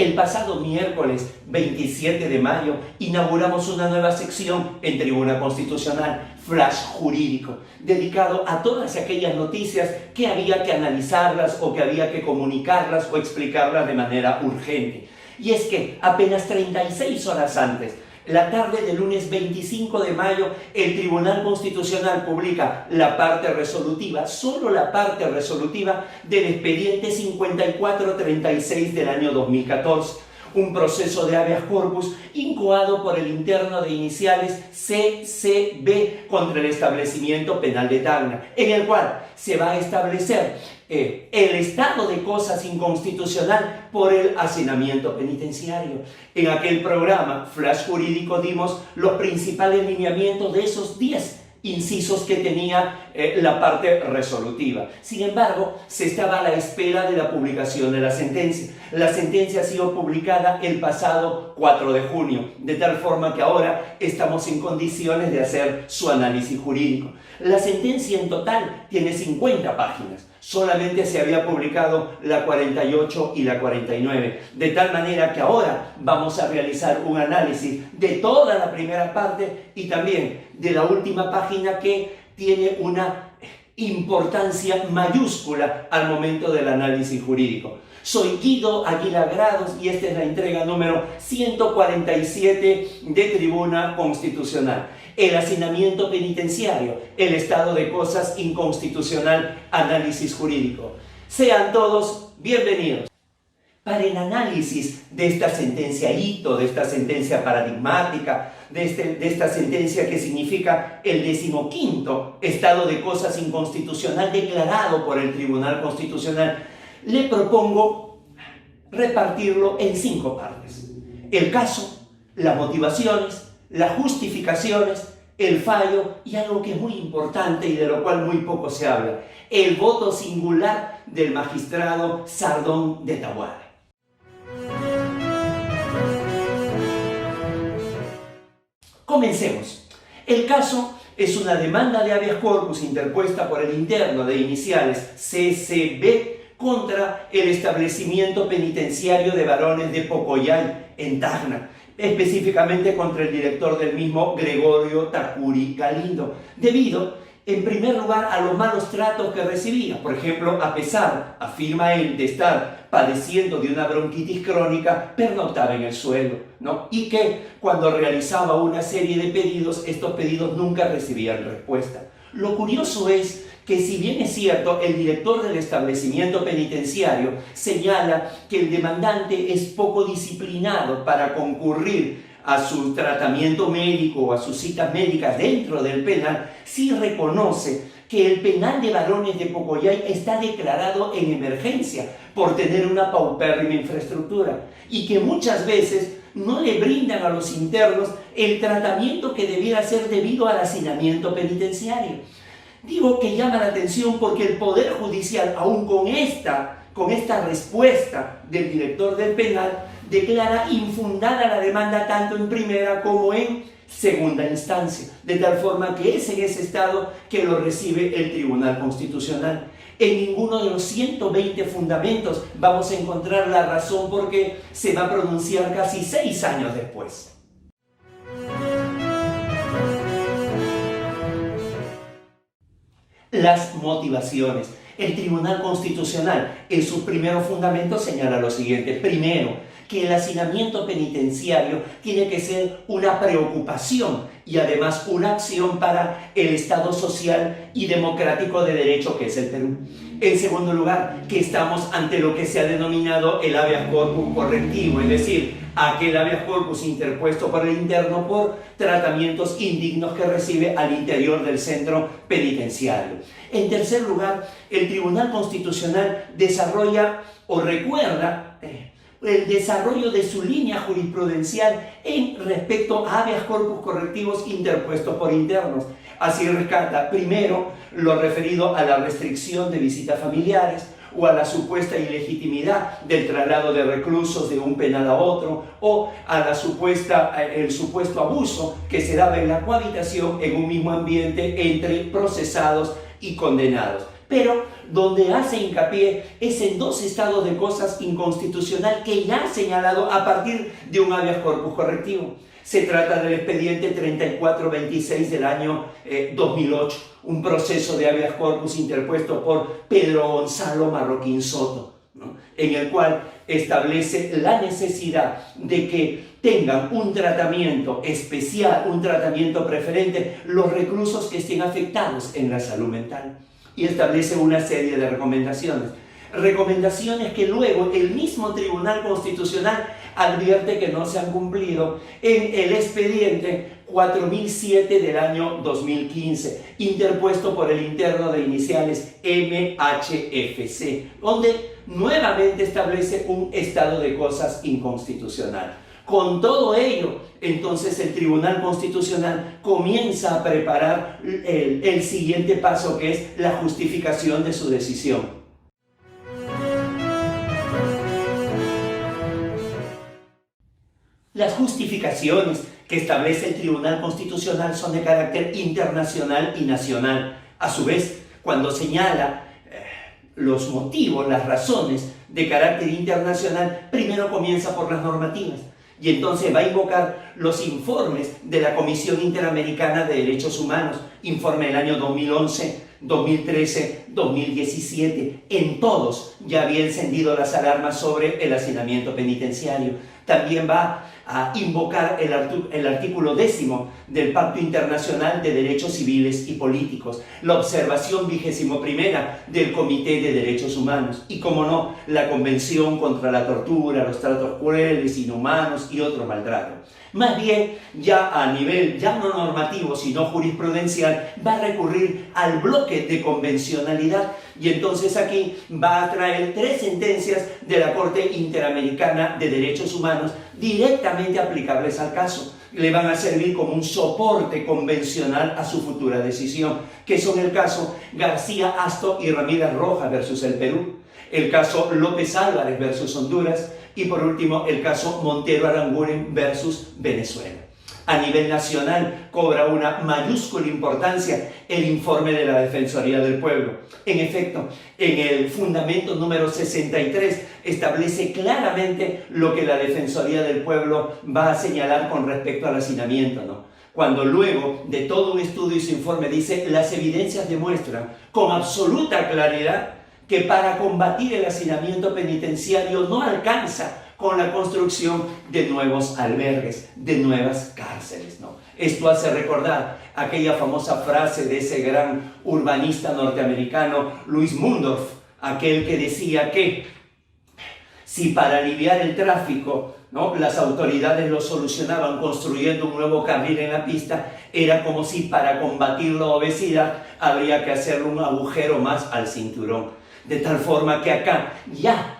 El pasado miércoles 27 de mayo inauguramos una nueva sección en Tribuna Constitucional, Flash Jurídico, dedicado a todas aquellas noticias que había que analizarlas o que había que comunicarlas o explicarlas de manera urgente. Y es que apenas 36 horas antes, la tarde del lunes 25 de mayo, el Tribunal Constitucional publica la parte resolutiva, solo la parte resolutiva del expediente 5436 del año 2014. Un proceso de habeas corpus incoado por el interno de iniciales CCB contra el establecimiento penal de Tacna, en el cual se va a establecer el estado de cosas inconstitucional por el hacinamiento penitenciario. En aquel programa, Flash Jurídico, dimos los principales lineamientos de esos 10 incisos que tenía la parte resolutiva. Sin embargo, se estaba a la espera de la publicación de la sentencia. La sentencia ha sido publicada el pasado 4 de junio, de tal forma que ahora estamos en condiciones de hacer su análisis jurídico. La sentencia en total tiene 50 páginas. Solamente se había publicado la 48 y la 49, de tal manera que ahora vamos a realizar un análisis de toda la primera parte y también de la última página, que tiene una importancia mayúscula al momento del análisis jurídico. Soy Guido Aguilar Grados y esta es la entrega número 147 de Tribuna Constitucional. El hacinamiento penitenciario, el estado de cosas inconstitucional, análisis jurídico. Sean todos bienvenidos. Para el análisis de esta sentencia hito, de esta sentencia paradigmática, de esta sentencia que significa el 15º estado de cosas inconstitucional declarado por el Tribunal Constitucional, le propongo repartirlo en 5 partes. El caso, las motivaciones, las justificaciones, el fallo y algo que es muy importante y de lo cual muy poco se habla, el voto singular del magistrado Sardón de Tahuada. Comencemos. El caso es una demanda de habeas corpus interpuesta por el interno de iniciales CCB contra el establecimiento penitenciario de varones de Pocoyay, en Tacna, específicamente contra el director del mismo, Gregorio Tacuri Galindo, debido, en primer lugar, a los malos tratos que recibía. Por ejemplo, a pesar, afirma él, de estar padeciendo de una bronquitis crónica, pernoctaba en el suelo, ¿no? Y que cuando realizaba una serie de pedidos, estos pedidos nunca recibían respuesta. Lo curioso es que, si bien es cierto, el director del establecimiento penitenciario señala que el demandante es poco disciplinado para concurrir a su tratamiento médico o a sus citas médicas dentro del penal, sí reconoce que el penal de varones de Pocoyay está declarado en emergencia por tener una paupérrima infraestructura y que muchas veces no le brindan a los internos el tratamiento que debiera ser debido al hacinamiento penitenciario. Digo que llama la atención porque el Poder Judicial, aún con esta respuesta del director del penal, declara infundada la demanda tanto en primera como en segunda instancia, de tal forma que es en ese estado que lo recibe el Tribunal Constitucional. En ninguno de los 120 fundamentos vamos a encontrar la razón por qué se va a pronunciar casi 6 años después. Las motivaciones. El Tribunal Constitucional, en sus primeros fundamentos, señala lo siguiente. Primero, que el hacinamiento penitenciario tiene que ser una preocupación y además una acción para el Estado social y democrático de derecho que es el Perú. En segundo lugar, que estamos ante lo que se ha denominado el habeas corpus correctivo, es decir, aquel habeas corpus interpuesto por el interno por tratamientos indignos que recibe al interior del centro penitenciario. En tercer lugar, el Tribunal Constitucional desarrolla o recuerda el desarrollo de su línea jurisprudencial en respecto a habeas corpus correctivos interpuestos por internos. Así rescata primero lo referido a la restricción de visitas familiares o a la supuesta ilegitimidad del traslado de reclusos de un penal a otro, o a el supuesto abuso que se daba en la cohabitación en un mismo ambiente entre procesados y condenados. Pero donde hace hincapié es en dos estados de cosas inconstitucional que ya ha señalado a partir de un habeas corpus correctivo. Se trata del expediente 3426 del año 2008, un proceso de habeas corpus interpuesto por Pedro Gonzalo Marroquín Soto, ¿no? En el cual establece la necesidad de que tengan un tratamiento especial, un tratamiento preferente, los reclusos que estén afectados en la salud mental. Y establece una serie de recomendaciones. Recomendaciones que luego el mismo Tribunal Constitucional advierte que no se han cumplido en el expediente 4007 del año 2015, interpuesto por el interno de iniciales MHFC, donde nuevamente establece un estado de cosas inconstitucional. Con todo ello, entonces el Tribunal Constitucional comienza a preparar el siguiente paso, que es la justificación de su decisión. Las justificaciones que establece el Tribunal Constitucional son de carácter internacional y nacional. A su vez, cuando señala los motivos, las razones de carácter internacional, primero comienza por las normativas. Y entonces va a invocar los informes de la Comisión Interamericana de Derechos Humanos, informe del año 2011, 2013, 2017. En todos ya había encendido las alarmas sobre el hacinamiento penitenciario. También va a invocar el artículo 10 del Pacto Internacional de Derechos Civiles y Políticos, la observación 21ª del Comité de Derechos Humanos y, como no, la Convención contra la Tortura, los tratos crueles, inhumanos y otro maltrato. Más bien, ya a nivel ya no normativo, sino jurisprudencial, va a recurrir al bloque de convencionalidad y entonces aquí va a traer 3 sentencias de la Corte Interamericana de Derechos Humanos directamente aplicables al caso. Le van a servir como un soporte convencional a su futura decisión, que son el caso García Asto y Ramírez Rojas versus el Perú, el caso López Álvarez versus Honduras y por último el caso Montero Aranguren versus Venezuela. A nivel nacional cobra una mayúscula importancia el informe de la Defensoría del Pueblo. En efecto, en el fundamento número 63 establece claramente lo que la Defensoría del Pueblo va a señalar con respecto al hacinamiento, ¿no? Cuando luego de todo un estudio y su informe dice: las evidencias demuestran con absoluta claridad que para combatir el hacinamiento penitenciario no alcanza con la construcción de nuevos albergues, de nuevas cárceles, ¿no? Esto hace recordar aquella famosa frase de ese gran urbanista norteamericano, Louis Mundorf, aquel que decía que si para aliviar el tráfico, ¿no?, las autoridades lo solucionaban construyendo un nuevo carril en la pista, era como si para combatir la obesidad habría que hacerle un agujero más al cinturón. De tal forma que acá ya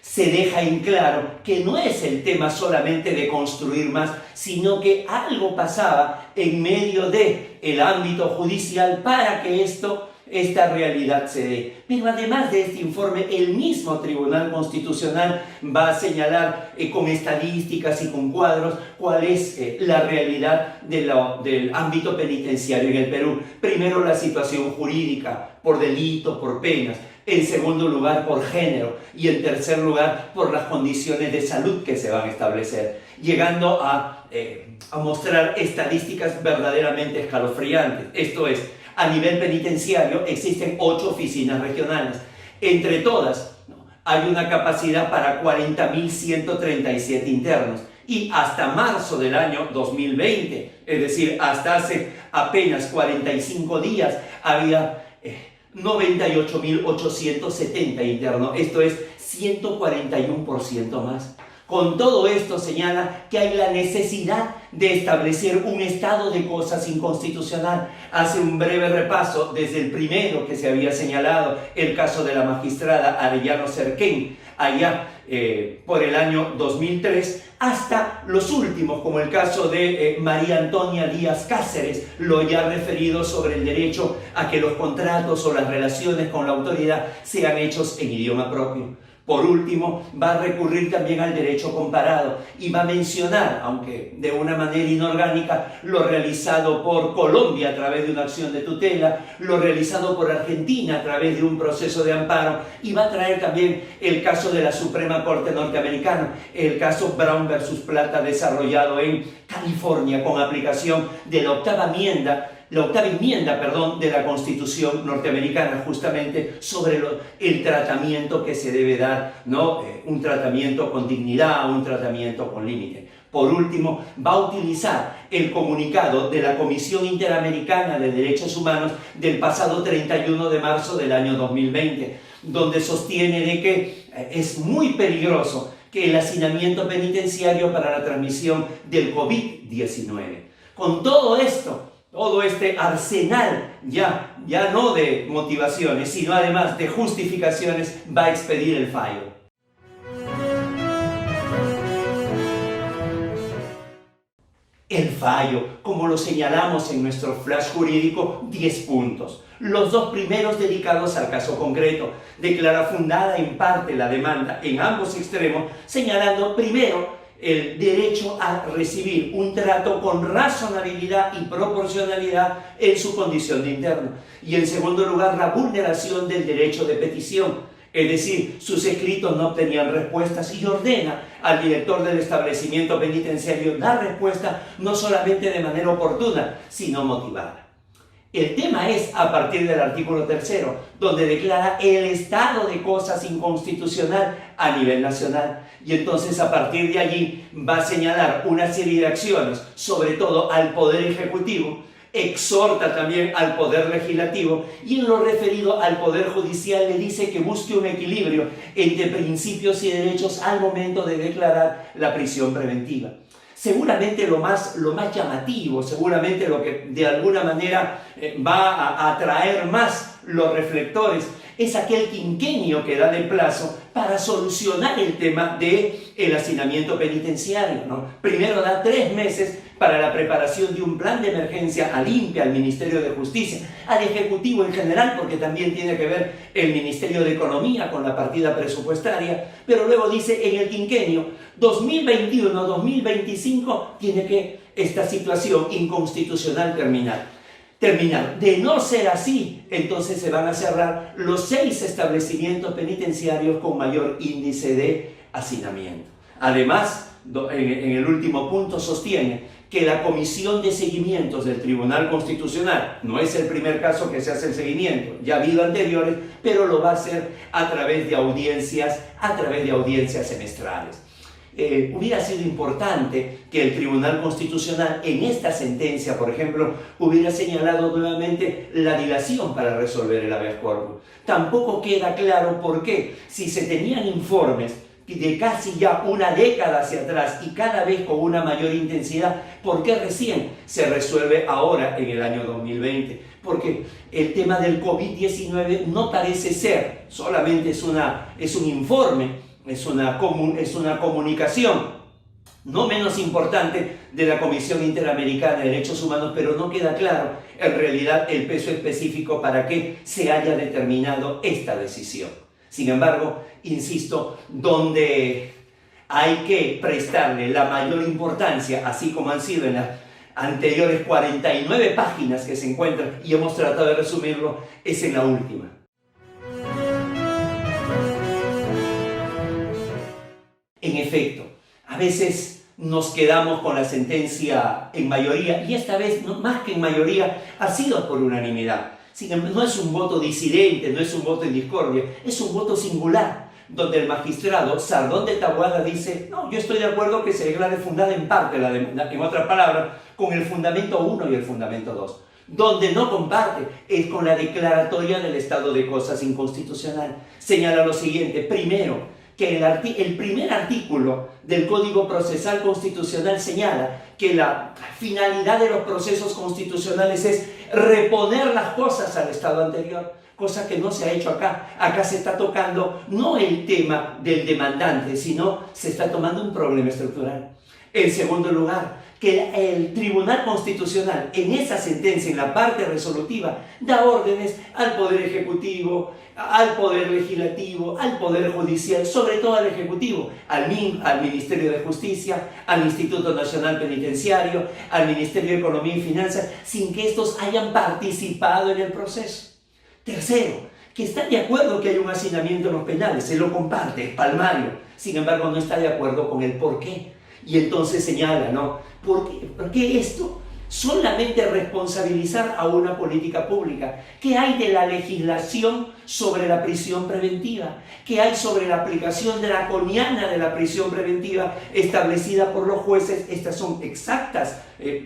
se deja en claro que no es el tema solamente de construir más, sino que algo pasaba en medio del ámbito judicial para que esta realidad se dé. Pero además de este informe, el mismo Tribunal Constitucional va a señalar con estadísticas y con cuadros cuál es la realidad del ámbito penitenciario en el Perú. Primero, la situación jurídica, por delito, por penas. En segundo lugar, por género. Y en tercer lugar, por las condiciones de salud que se van a establecer. Llegando a mostrar estadísticas verdaderamente escalofriantes. Esto es, a nivel penitenciario existen 8 oficinas regionales. Entre todas, ¿no?, hay una capacidad para 40.137 internos. Y hasta marzo del año 2020, es decir, hasta hace apenas 45 días, había 98.870 internos. Esto es 141% más. Con todo esto señala que hay la necesidad de establecer un estado de cosas inconstitucional. Hace un breve repaso desde el primero que se había señalado, el caso de la magistrada Arellano Cerquén, allá por el año 2003, hasta los últimos, como el caso de María Antonia Díaz Cáceres, lo ya referido sobre el derecho a que los contratos o las relaciones con la autoridad sean hechos en idioma propio. Por último, va a recurrir también al derecho comparado y va a mencionar, aunque de una manera inorgánica, lo realizado por Colombia a través de una acción de tutela, lo realizado por Argentina a través de un proceso de amparo, y va a traer también el caso de la Suprema Corte norteamericana, el caso Brown versus Plata, desarrollado en California con aplicación de la octava enmienda de la Constitución norteamericana, justamente sobre el tratamiento que se debe dar, ¿no? Un tratamiento con dignidad, un tratamiento con límite. Por último, va a utilizar el comunicado de la Comisión Interamericana de Derechos Humanos del pasado 31 de marzo del año 2020, donde sostiene de que es muy peligroso que el hacinamiento penitenciario para la transmisión del COVID-19. Con todo esto, todo este arsenal ya no de motivaciones, sino además de justificaciones, va a expedir el fallo. El fallo, como lo señalamos en nuestro flash jurídico, 10 puntos. Los dos primeros dedicados al caso concreto. Declara fundada en parte la demanda en ambos extremos, señalando primero el derecho a recibir un trato con razonabilidad y proporcionalidad en su condición de interno. Y en segundo lugar, la vulneración del derecho de petición. Es decir, sus escritos no obtenían respuestas, y ordena al director del establecimiento penitenciario dar respuesta no solamente de manera oportuna, sino motivada. El tema es a partir del artículo 3, donde declara el estado de cosas inconstitucional a nivel nacional. Y entonces a partir de allí va a señalar una serie de acciones, sobre todo al Poder Ejecutivo, exhorta también al Poder Legislativo, y en lo referido al Poder Judicial le dice que busque un equilibrio entre principios y derechos al momento de declarar la prisión preventiva. Seguramente lo más llamativo, seguramente lo que de alguna manera va a atraer más los reflectores, es aquel quinquenio que da de plazo para solucionar el tema del hacinamiento penitenciario, ¿no? Primero da 3 meses para la preparación de un plan de emergencia al INPE, al Ministerio de Justicia, al Ejecutivo en general, porque también tiene que ver el Ministerio de Economía con la partida presupuestaria, pero luego dice en el quinquenio 2021-2025 tiene que esta situación inconstitucional terminar. De no ser así, entonces se van a cerrar los 6 establecimientos penitenciarios con mayor índice de hacinamiento. Además, en el último punto sostiene que la Comisión de Seguimientos del Tribunal Constitucional, no es el primer caso que se hace el seguimiento, ya ha habido anteriores, pero lo va a hacer a través de audiencias semestrales. Hubiera sido importante que el Tribunal Constitucional en esta sentencia, por ejemplo, hubiera señalado nuevamente la dilación para resolver el habeas corpus. Tampoco queda claro por qué, si se tenían informes de casi ya una década hacia atrás y cada vez con una mayor intensidad, ¿por qué recién se resuelve ahora en el año 2020? Porque el tema del COVID-19 no parece ser, solamente es un informe, es una comunicación no menos importante de la Comisión Interamericana de Derechos Humanos, pero no queda claro en realidad el peso específico para que se haya determinado esta decisión. Sin embargo, insisto, donde hay que prestarle la mayor importancia, así como han sido en las anteriores 49 páginas que se encuentran, y hemos tratado de resumirlo, es en la última. En efecto, a veces nos quedamos con la sentencia en mayoría, y esta vez, no, más que en mayoría, ha sido por unanimidad. No es un voto disidente, no es un voto en discordia, es un voto singular, donde el magistrado Sardón de Taboada dice: no, yo estoy de acuerdo que se declare fundada en parte la demanda, en otras palabras, con el fundamento 1 y el fundamento 2. Donde no comparte es con la declaratoria del estado de cosas inconstitucional. Señala lo siguiente: primero, que el primer artículo del Código Procesal Constitucional señala que la finalidad de los procesos constitucionales es reponer las cosas al estado anterior, cosa que no se ha hecho acá. Acá se está tocando no el tema del demandante, sino se está tomando un problema estructural. En segundo lugar, que el Tribunal Constitucional en esa sentencia, en la parte resolutiva, da órdenes al Poder Ejecutivo, al Poder Legislativo, al Poder Judicial, sobre todo al Ejecutivo, al MIN, al Ministerio de Justicia, al Instituto Nacional Penitenciario, al Ministerio de Economía y Finanzas, sin que estos hayan participado en el proceso. Tercero, que está de acuerdo que hay un hacinamiento en los penales, se lo comparte, es palmario, sin embargo no está de acuerdo con el por qué. Y entonces señala, ¿no? ¿Por qué esto? Solamente responsabilizar a una política pública. ¿Qué hay de la legislación sobre la prisión preventiva? ¿Qué hay sobre la aplicación draconiana de la prisión preventiva establecida por los jueces? Estas son exactas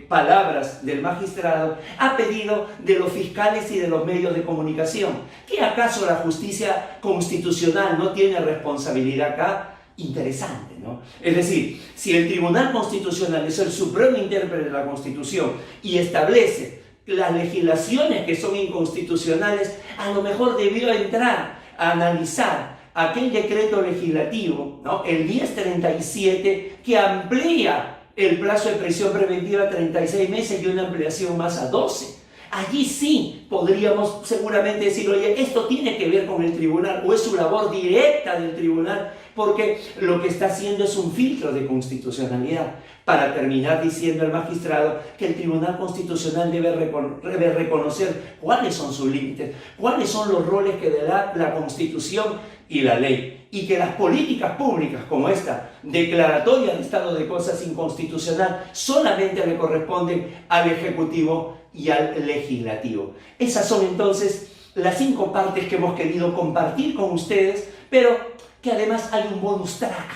palabras del magistrado a pedido de los fiscales y de los medios de comunicación. ¿Qué acaso la justicia constitucional no tiene responsabilidad acá? Interesante, ¿no? Es decir, si el Tribunal Constitucional es el supremo intérprete de la Constitución y establece las legislaciones que son inconstitucionales, a lo mejor debió entrar a analizar aquel decreto legislativo, ¿no? El 1037, que amplía el plazo de prisión preventiva a 36 meses y una ampliación más a 12. Allí sí podríamos seguramente decir, oye, esto tiene que ver con el tribunal o es su labor directa del tribunal, porque lo que está haciendo es un filtro de constitucionalidad, para terminar diciendo el magistrado que el Tribunal Constitucional debe reconocer cuáles son sus límites, cuáles son los roles que da la Constitución y la ley, y que las políticas públicas como esta, declaratoria de estado de cosas inconstitucional, solamente le corresponden al Ejecutivo y al Legislativo. Esas son entonces las 5 partes que hemos querido compartir con ustedes, pero que además hay un bonus track.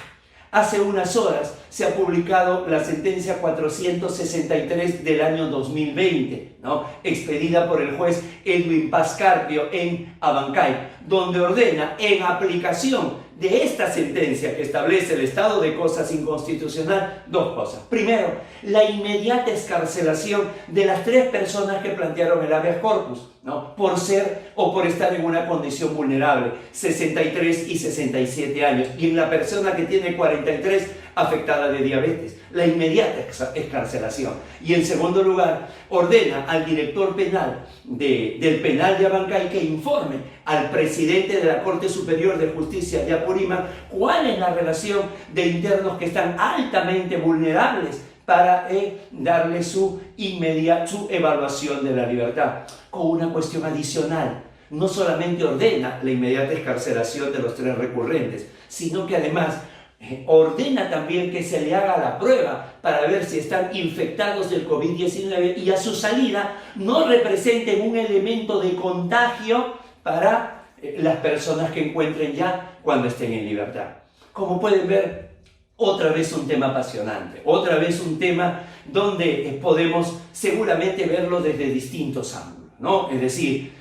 Hace unas horas se ha publicado la sentencia 463 del año 2020, ¿no? Expedida por el juez Edwin Paz Carpio en Abancay, donde ordena, en aplicación de esta sentencia que establece el estado de cosas inconstitucional, 2 cosas. Primero, la inmediata excarcelación de las 3 personas que plantearon el habeas corpus, ¿no? Por ser o por estar en una condición vulnerable, 63 y 67 años, y en la persona que tiene 43 afectada de diabetes, la inmediata excarcelación. Y en segundo lugar, ordena al director penal del penal de Abancay que informe al presidente de la Corte Superior de Justicia de Apurímac cuál es la relación de internos que están altamente vulnerables para darle su evaluación de la libertad. Con una cuestión adicional, no solamente ordena la inmediata excarcelación de los 3 recurrentes, sino que además ordena también que se le haga la prueba para ver si están infectados del COVID-19 y a su salida no representen un elemento de contagio para las personas que encuentren ya cuando estén en libertad. Como pueden ver, otra vez un tema apasionante, otra vez un tema donde podemos seguramente verlo desde distintos ángulos, ¿no? Es decir,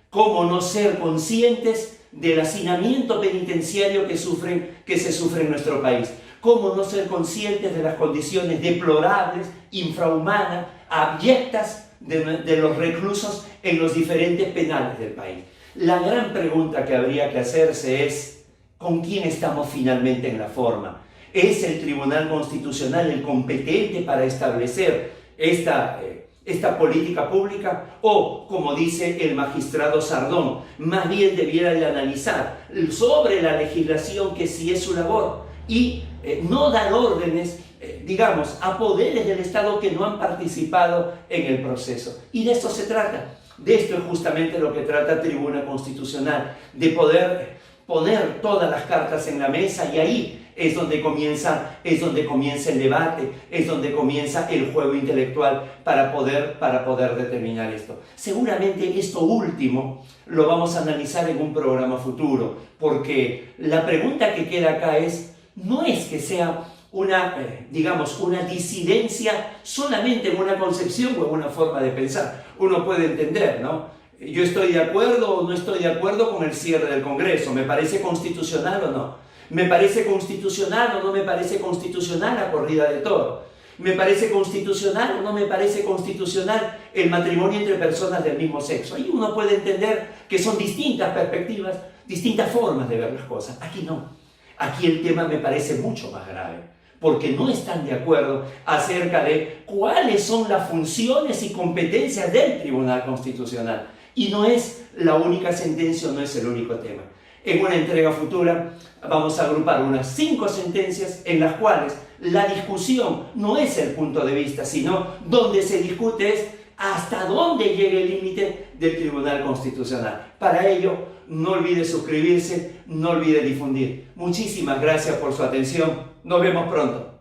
cómo no ser conscientes del hacinamiento penitenciario que se sufre en nuestro país. Cómo no ser conscientes de las condiciones deplorables, infrahumanas, abyectas de los reclusos en los diferentes penales del país. La gran pregunta que habría que hacerse es, ¿con quién estamos finalmente en la forma? ¿Es el Tribunal Constitucional el competente para establecer esta política pública? O, como dice el magistrado Sardón, más bien debiera de analizar sobre la legislación, que sí es su labor, y no dar órdenes, digamos, a poderes del Estado que no han participado en el proceso. Y de esto se trata. De esto es justamente lo que trata Tribuna Constitucional, de poder poner todas las cartas en la mesa, y ahí es donde comienza el debate, es donde comienza el juego intelectual para poder determinar esto. Seguramente esto último lo vamos a analizar en un programa futuro, porque la pregunta que queda acá no es que sea una disidencia solamente en una concepción o en una forma de pensar. Uno puede entender, ¿no? Yo estoy de acuerdo o no estoy de acuerdo con el cierre del Congreso, ¿me parece constitucional o no? ¿Me parece constitucional o no me parece constitucional la corrida de toros? ¿Me parece constitucional o no me parece constitucional el matrimonio entre personas del mismo sexo? Ahí uno puede entender que son distintas perspectivas, distintas formas de ver las cosas. Aquí no. Aquí el tema me parece mucho más grave, porque no están de acuerdo acerca de cuáles son las funciones y competencias del Tribunal Constitucional. Y no es la única sentencia, no es el único tema. En una entrega futura vamos a agrupar unas 5 sentencias en las cuales la discusión no es el punto de vista, sino donde se discute es hasta dónde llega el límite del Tribunal Constitucional. Para ello, no olvide suscribirse, no olvide difundir. Muchísimas gracias por su atención. Nos vemos pronto.